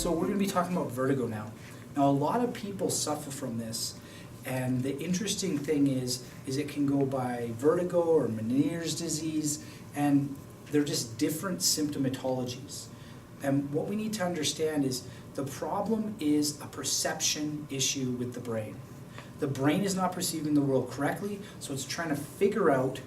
So we're going to be talking about vertigo now. Now, a lot of people suffer from this, and the interesting thing is it can go by vertigo or Meniere's disease, and they're just different symptomatologies. And what we need to understand is the problem is a perception issue with the brain. The brain is not perceiving the world correctly, so it's trying to figure out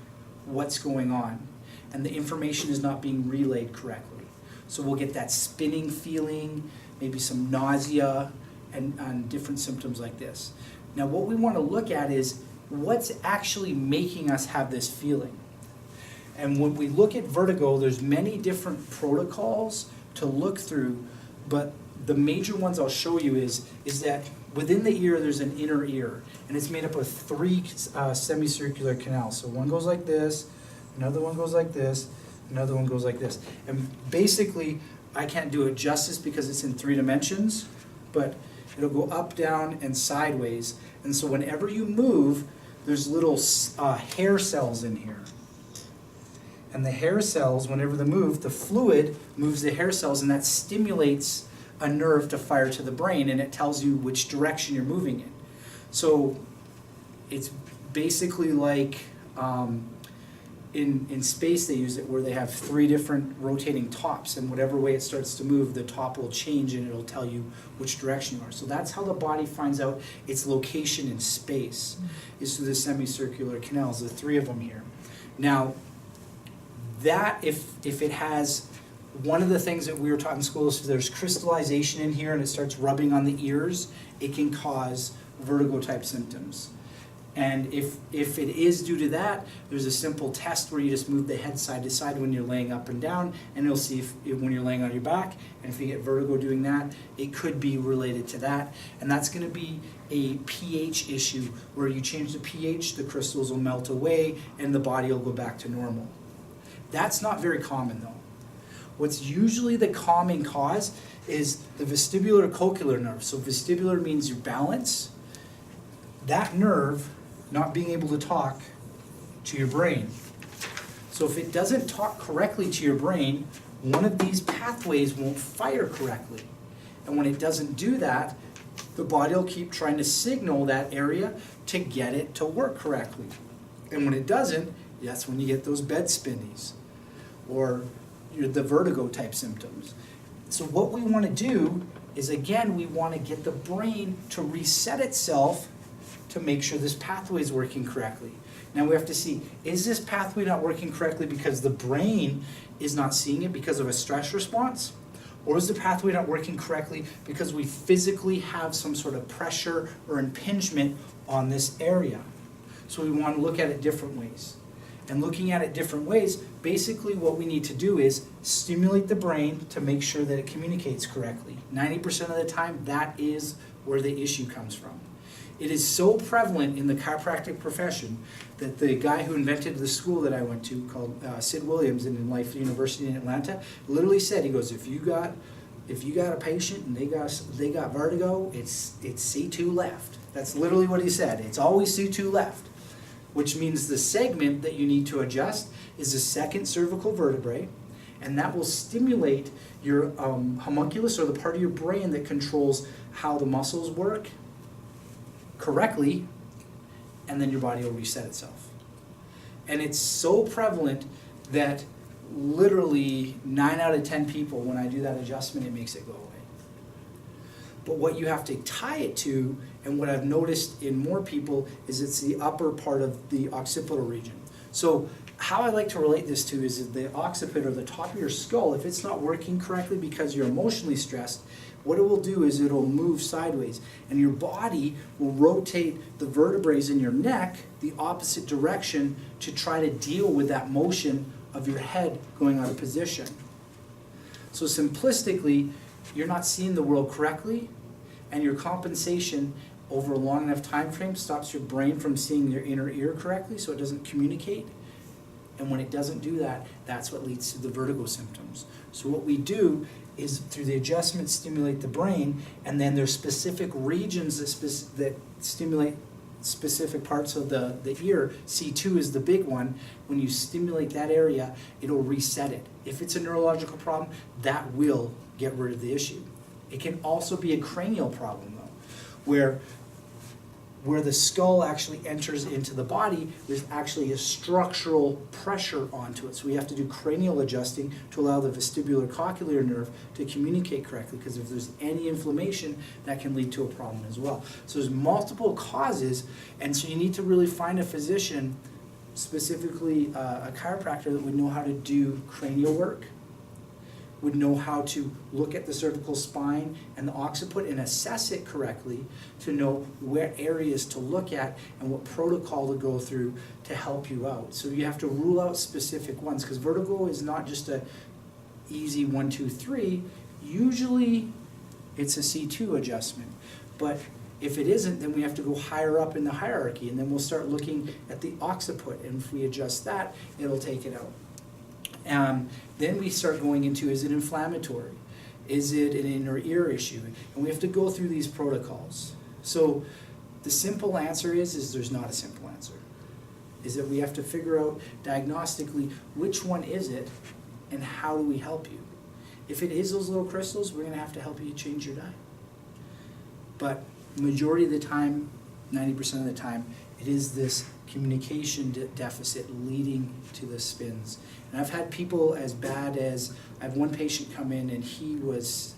what's going on, and the information is not being relayed correctly. So we'll get that spinning feeling, maybe some nausea, and different symptoms like this. Now what we want to look at is what's actually making us have this feeling. And when we look at vertigo, there's many different protocols to look through, but the major ones I'll show you is that within the ear there's an inner ear, and it's made up of 3 semicircular canals. So one goes like this, another one goes like this, another one goes like this. And basically, I can't do it justice because it's in 3 dimensions, but it'll go up, down, and sideways. And so whenever you move, there's little hair cells in here. And the hair cells, whenever they move, the fluid moves the hair cells, and that stimulates a nerve to fire to the brain, and it tells you which direction you're moving in. So it's basically like in space they use it where they have 3 different rotating tops, and whatever way it starts to move, the top will change and it'll tell you which direction you are. So that's how the body finds out its location in space, is through the semicircular canals, the 3 of them here. Now, that if it has, one of the things that we were taught in school is if there's crystallization in here and it starts rubbing on the ears, it can cause vertigo type symptoms. And if it is due to that, there's a simple test where you just move the head side to side when you're laying up and down, and it'll see if when you're laying on your back, and if you get vertigo doing that, it could be related to that. And that's going to be a pH issue where you change the pH, the crystals will melt away, and the body will go back to normal. That's not very common though. What's usually the common cause is the vestibular cochlear nerve. So vestibular means your balance. That nerve not being able to talk to your brain. So if it doesn't talk correctly to your brain, one of these pathways won't fire correctly. And when it doesn't do that, the body will keep trying to signal that area to get it to work correctly. And when it doesn't, that's when you get those bed spinnies or the vertigo type symptoms. So what we want to do is, again, we want to get the brain to reset itself to make sure this pathway is working correctly. Now we have to see, is this pathway not working correctly because the brain is not seeing it because of a stress response? Or is the pathway not working correctly because we physically have some sort of pressure or impingement on this area? So we want to look at it different ways. And looking at it different ways, basically what we need to do is stimulate the brain to make sure that it communicates correctly. 90% of the time, that is where the issue comes from. It is so prevalent in the chiropractic profession that the guy who invented the school that I went to, called Sid Williams in Life University in Atlanta, literally said, he goes, if you got a patient and they got vertigo, it's C2 left. That's literally what he said. It's always C2 left, which means the segment that you need to adjust is the second cervical vertebrae, and that will stimulate your homunculus, or the part of your brain that controls how the muscles work correctly, and then your body will reset itself. And it's so prevalent that literally 9 out of 10 people, when I do that adjustment, it makes it go away. But what you have to tie it to, and what I've noticed in more people, is it's the upper part of the occipital region. So how I like to relate this to is the occiput, or the top of your skull, if it's not working correctly because you're emotionally stressed, what it will do is it'll move sideways, and your body will rotate the vertebrae in your neck the opposite direction to try to deal with that motion of your head going out of position. So simplistically, you're not seeing the world correctly, and your compensation over a long enough time frame stops your brain from seeing your inner ear correctly, so it doesn't communicate. And when it doesn't do that, that's what leads to the vertigo symptoms. So what we do is, through the adjustment, stimulate the brain, and then there's specific regions that stimulate specific parts of the ear. C2 is the big one. When you stimulate that area, it'll reset it. If it's a neurological problem, that will get rid of the issue. It can also be a cranial problem though, where the skull actually enters into the body, there's actually a structural pressure onto it. So we have to do cranial adjusting to allow the vestibular cochlear nerve to communicate correctly, because if there's any inflammation, that can lead to a problem as well. So there's multiple causes, and so you need to really find a physician, specifically a chiropractor, that would know how to do cranial work, would know how to look at the cervical spine and the occiput and assess it correctly, to know where areas to look at and what protocol to go through to help you out. So you have to rule out specific ones, because vertigo is not just a easy 1, 2, 3. Usually it's a C2 adjustment, but if it isn't, then we have to go higher up in the hierarchy, and then we'll start looking at the occiput, and if we adjust that, it'll take it out. Then we start going into, is it inflammatory? Is it an inner ear issue? And we have to go through these protocols. So the simple answer is there's not a simple answer. Is that we have to figure out diagnostically which one is it and how do we help you. If it is those little crystals, we're going to have to help you change your diet. But majority of the time, 90% of the time, it is this communication deficit leading to the spins. And I've had people as bad as, I have one patient come in, and he's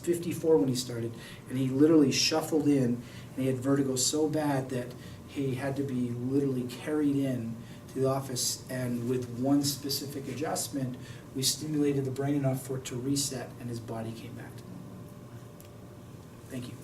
54 when he started, and he literally shuffled in, and he had vertigo so bad that he had to be literally carried in to the office, and with one specific adjustment, we stimulated the brain enough for it to reset, and his body came back to normal. Thank you.